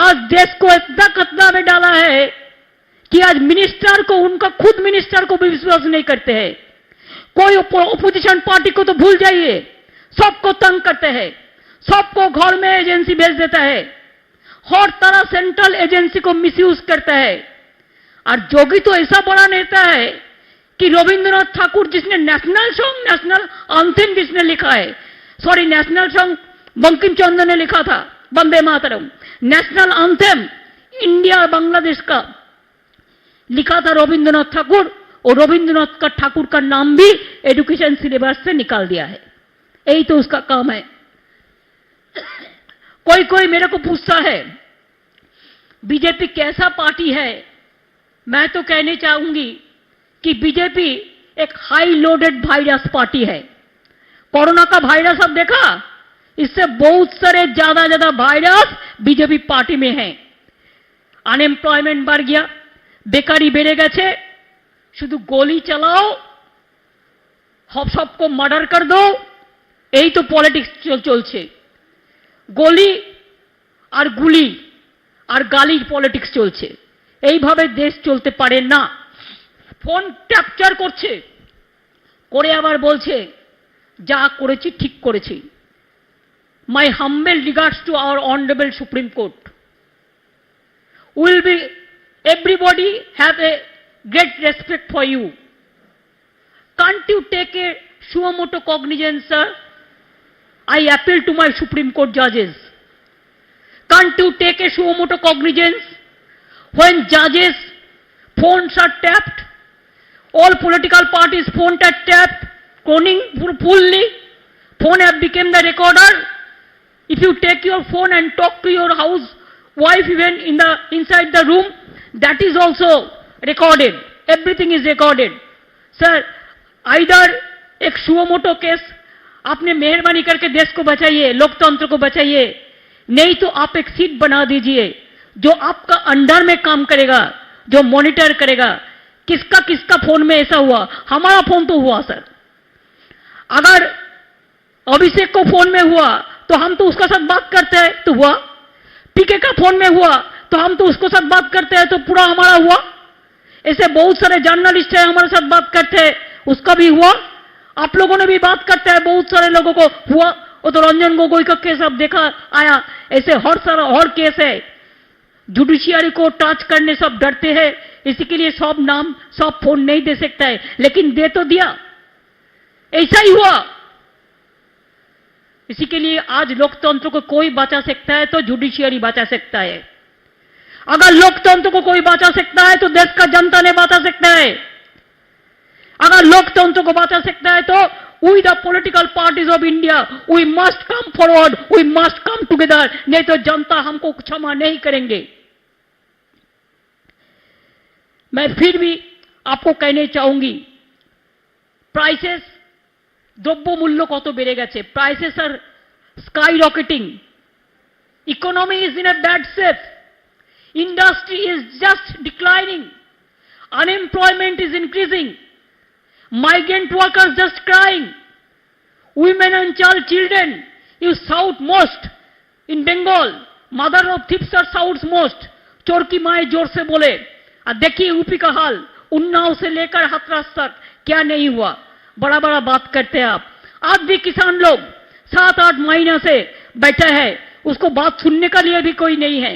आज देश को इतना खतरा में डाला है कि आज मिनिस्टर को, उनका खुद मिनिस्टर को भी विश्वास नहीं करते हैं। कोई ओपोजिशन पार्टी को तो भूल जाइए, सबको तंग करते हैं, सबको घर में एजेंसी भेज देता है, हर तरह सेंट्रल एजेंसी को मिसयूज करता है। और जोगी तो ऐसा बड़ा नेता है कि रविंद्रनाथ ठाकुर जिसने नेशनल सॉन्ग, नेशनल एंथम जिसने लिखा है, sorry national song Bankim Chandra ने लिखा था, Vande Mataram, national anthem India Bangladesh का लिखा था रविंद्रनाथ ठाकुर, और रविंद्रनाथ का ठाकुर का नाम भी एजुकेशन सिलेबस से निकाल दिया है। यही तो उसका काम है। कोई कोई मेरे को पूछता है बीजेपी कैसा पार्टी है। मैं तो कहने चाहूंगी कि बीजेपी एक हाई लोडेड वायरस पार्टी है। कोरोना का वायरस अब देखा, इससे बहुत सारे ज्यादा वायरस बीजेपी पार्टी में है। अनएम्प्लॉयमेंट बढ़ गया, बेकारी बेड़े गेছে, शुधु गोली चलाओ, सबको मर्डर कर दो, यही तो पॉलिटिक्स चलছে। गोली और गुली और गाली पॉलिटिक्स चलছে। এইভাবে দেশ চলতে পারে না। ফোন ক্যাপচার করছে, করে আবার বলছে যা করেছি ঠিক করেছি। My humble regards to our honourable supreme court. Will be everybody have a great respect for you. Can't you take a suo motu cognizance, sir? I appeal to my Supreme Court judges. Can't you take a suo motu cognizance when judges' phones are tapped? All political parties' phones are tapped, cloning fully. Phone have become the recorder. If you take your phone and talk to your housewife even inside the room, that is also recorded. Everything is recorded. Sir, either एक suo motu case आपने मेहरबानी करके देश को बचाइए, लोकतंत्र को बचाइए, नहीं तो आप एक सीट बना दीजिए जो आपका अंडर में काम करेगा, जो मॉनिटर करेगा किसका किसका फोन में ऐसा हुआ। हमारा फोन तो हुआ सर, अगर अभिषेक को फोन में हुआ तो हम तो उसका साथ बात करते हैं तो हुआ, पीके का फोन में हुआ तो हम तो उसको साथ बात करते हैं तो पूरा हमारा हुआ। ऐसे बहुत सारे जर्नलिस्ट हैं हमारे साथ बात करते हैं, उसका भी हुआ। आप लोगों ने भी बात करते हैं, बहुत सारे लोगों को हुआ। वो तो रंजन गोगोई का केस अब देखा आया, ऐसे हर केस है। जुडिशियरी को टच करने सब डरते हैं, इसी के लिए सब नाम सब फोन नहीं दे सकता है, लेकिन दे तो दिया। ऐसा ही हुआ। इसी के लिए आज लोकतंत्र को कोई बचा सकता है तो जुडिशियरी बचा सकता है। अगर लोकतंत्र को कोई बचा सकता है तो देश का जनता ने बचा सकता है। अगर लोकतंत्र को बचा सकता है तो we the political parties of India we must come forward, we must come together, नहीं तो जनता हमको क्षमा नहीं करेंगे। मैं फिर भी आपको कहने चाहूंगी, प्राइसेस, द्रव्य मूल्य कत बेड़े गेছে, prices are sky rocketing, economy is in a bad shape, industry is just declining, unemployment is increasing, migrant workers just crying, women and children you shout most in Bengal, mother of thieves are shouts most, चोर की माए जोर से बोले। और देखिए UP का हाल, उन्नाव से लेकर हाथरस तक क्या नहीं हुआ। बड़ा बड़ा बात करते हैं आप। आज भी किसान लोग 7-8 महीना से बैठे हैं, उसको बात सुनने का लिए भी कोई नहीं है।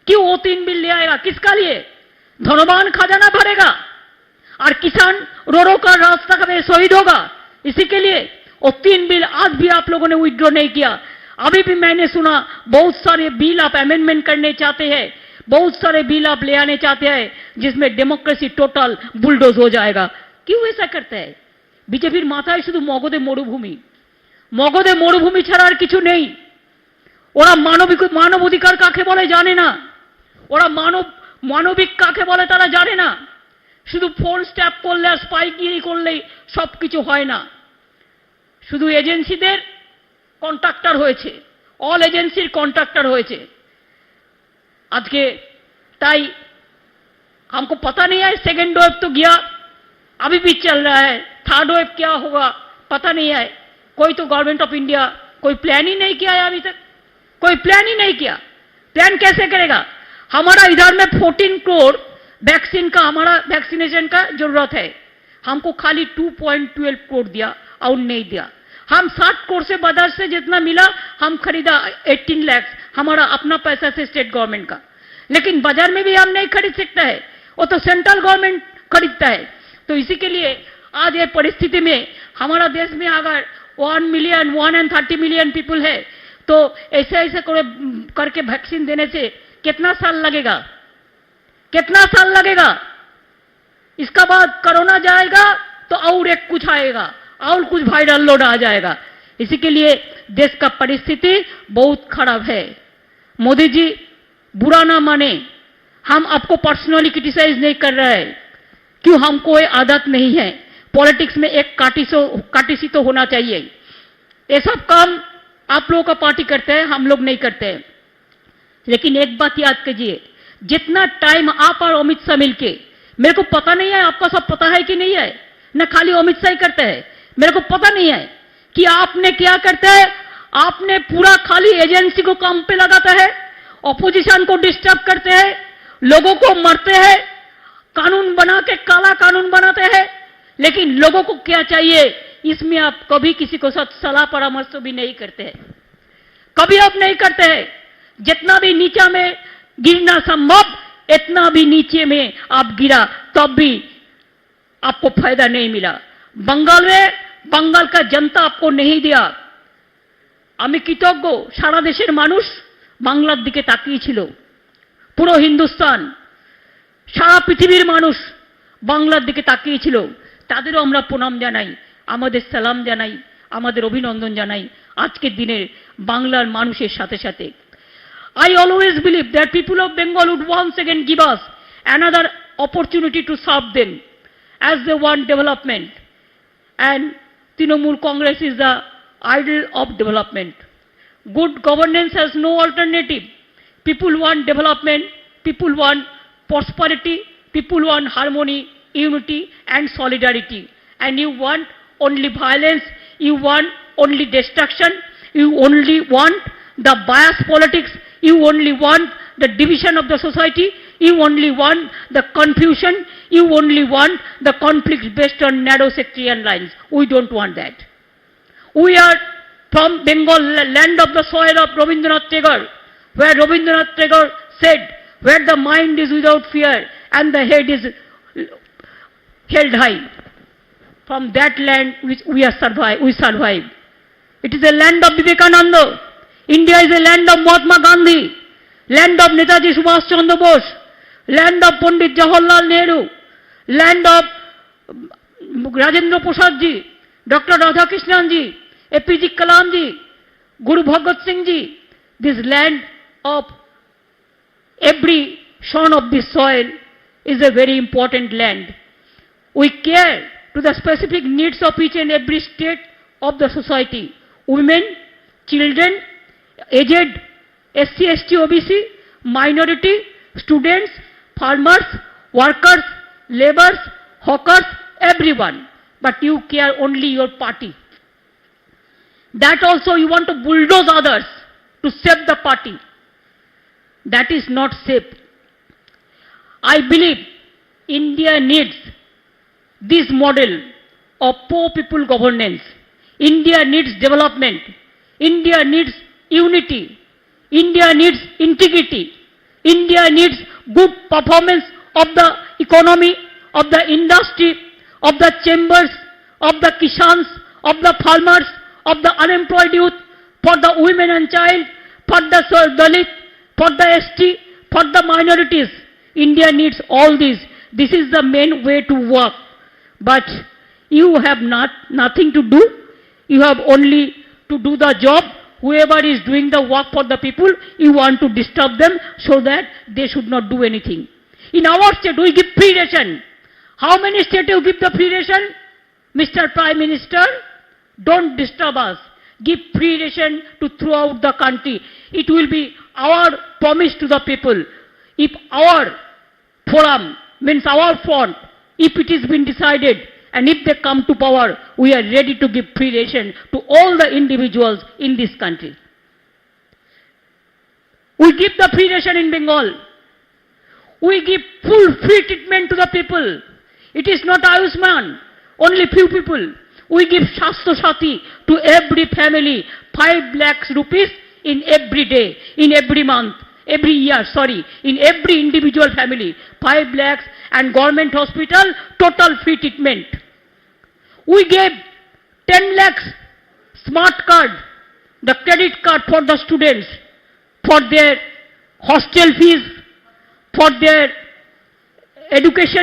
क्यों वो 3 बिल ले आएगा, किसका लिए? धनवान खजाना भरेगा और किसान रो कर रास्ता में शहीद होगा, इसी के लिए। और 3 बिल आज भी आप लोगों ने विड्रॉ नहीं किया। अभी भी मैंने सुना बहुत सारे बिल आप अमेंडमेंट करने चाहते हैं, बहुत सारे बिल आप ले आने चाहते हैं जिसमें डेमोक्रेसी टोटल बुलडोज हो जाएगा। क्यों ऐसा करते हैं? बीजेपीर माथाय शुधु मगधे मरुभूमि, मगधे मरुभूमि छाड़ा আর কিছু নেই। ওরা মানবাধিকার কাকে বলে জানে না, ওরা মানবিক কাকে বলে তারা জানে না। শুধু ফোন স্ট্যাপ করলে আর স্পাইগিরি করলেই সবকিছু হয় না। শুধু এজেন্সিদের কন্ট্রাক্টর হয়েছে, অল এজেন্সির কন্ট্রাক্টর হয়েছে আজকে। তাই हमको पता नहीं है, सेकेंड वेव तो गया, अभी भी चल रहा है, थर्ड वेव क्या होगा पता नहीं है। कोई तो गवर्नमेंट ऑफ इंडिया कोई प्लान ही नहीं किया है अभी तक, कोई प्लान ही नहीं किया। प्लान कैसे करेगा? हमारा इधर में 14 करोड़ वैक्सीन का, हमारा वैक्सीनेशन का जरूरत है, हमको खाली 2.12 करोड़ दिया और नहीं दिया। हम 60 करोड़ से बाजार से जितना मिला हम खरीदा 18 लाख, हमारा अपना पैसा से स्टेट गवर्नमेंट का, लेकिन बाजार में भी हम नहीं खरीद सकते हैं, वो तो सेंट्रल गवर्नमेंट खरीदता है। तो इसी के लिए आज ये परिस्थिति में हमारा देश में अगर 130 मिलियन पीपल है, तो ऐसे ऐसे करके वैक्सीन देने से कितना साल लगेगा, कितना साल लगेगा? इसका बाद कोरोना जाएगा तो और एक कुछ आएगा और कुछ वायरल लोड आ जाएगा। इसी के लिए देश का परिस्थिति बहुत खराब है। मोदी जी बुरा ना माने, हम आपको पर्सनली क्रिटिसाइज नहीं कर रहे हैं, क्यों, हमको ये आदत नहीं है। पॉलिटिक्स में एक काटिसी तो होना चाहिए। ये सब काम आप लोगों का पार्टी करते हैं, हम लोग नहीं करते हैं। लेकिन एक बात याद कीजिए, जितना टाइम आप और अमित शाह मिलके, मेरे को पता नहीं है आपका सब पता है कि नहीं है, न खाली अमित शाह ही करते हैं, मेरे को पता नहीं है कि आपने क्या करते हैं। आपने पूरा खाली एजेंसी को काम पे लगाता है, ऑपोजिशन को डिस्टर्ब करते हैं, लोगों को मारते हैं, कानून बना के काला कानून बनाते हैं। लेकिन लोगों को क्या चाहिए, इसमें आप कभी किसी को साथ सलाह परामर्श भी नहीं करते हैं, कभी आप नहीं करते हैं। जितना भी नीचा में गिरना संभव, इतना भी नीचे में आप गिरा, तब भी आपको फायदा नहीं मिला। बंगाल में बंगाल का जनता आपको नहीं दिया। আমি কৃতজ্ঞ, সারা দেশের মানুষ বাংলার দিকে তাকিয়েছিল, পুরো হিন্দুস্তান, সারা পৃথিবীর মানুষ বাংলার দিকে তাকিয়েছিল। তাদেরও আমরা প্রণাম জানাই, আমাদের সালাম জানাই, আমাদের অভিনন্দন জানাই আজকের দিনের বাংলার মানুষের সাথে সাথে। I always believe that people of Bengal would once again give us another opportunity to serve them as they want development. And Trinamool Congress is the idol of development. Good governance has no alternative. People want development, people want prosperity, people want harmony, unity and solidarity. And you want only violence, you want only destruction, you only want the bias politics, you only want the division of the society, you only want the confusion, you only want the conflicts based on narrow sectarian lines. We don't want that. We are from Bengal, land of the soil of Rabindranath Tagore, where Rabindranath Tagore said, where the mind is without fear and the head is held high. From that land which we survive. It is a land of Vivekananda. India is a land of Mahatma Gandhi, land of Netaji Subhash Chandra Bose, land of Pandit Jawaharlal Nehru, land of Rajendra Prasad ji, Dr. Radhakrishnan ji, APJ Kalam ji, Guru Bhagat Singh ji. This land of every son of this soil is a very important land. We care to the specific needs of each and every state of the society. Women, children, aged, SC, ST, OBC, minority, students, farmers, workers, laborers, hawkers, everyone. But you care only your party. That also you want to bulldoze others to save the party. That is not safe. I believe India needs this model of poor people governance. India needs development. India needs unity. India needs integrity. India needs good performance of the economy, of the industry, of the chambers, of the kishans, of the farmers, of the unemployed youth, for the women and child, for the Dalit, for the ST, for the minorities. India needs all these. This is the main way to work. But you have nothing to do. You have only to do the job. Whoever is doing the work for the people, you want to disturb them so that they should not do anything. In our state, we give free ration. How many states you give the free ration? Mr. Prime Minister, don't disturb us. Give free ration to throughout the country. It will be our promise to the people. If our forum, means our front, if it has been decided, and if they come to power, we are ready to give free ration to all the individuals in this country. We give the free ration in Bengal. We give full free treatment to the people. It is not Ayushman, only few people. We give Shastro Sati to every family, 5 lakhs rupees in every day, in every month, every year, in every individual family, 5 lakhs, and government hospital, total free treatment. We gave 10 lakhs smart card, the credit card for the students, for their hostel fees, for their education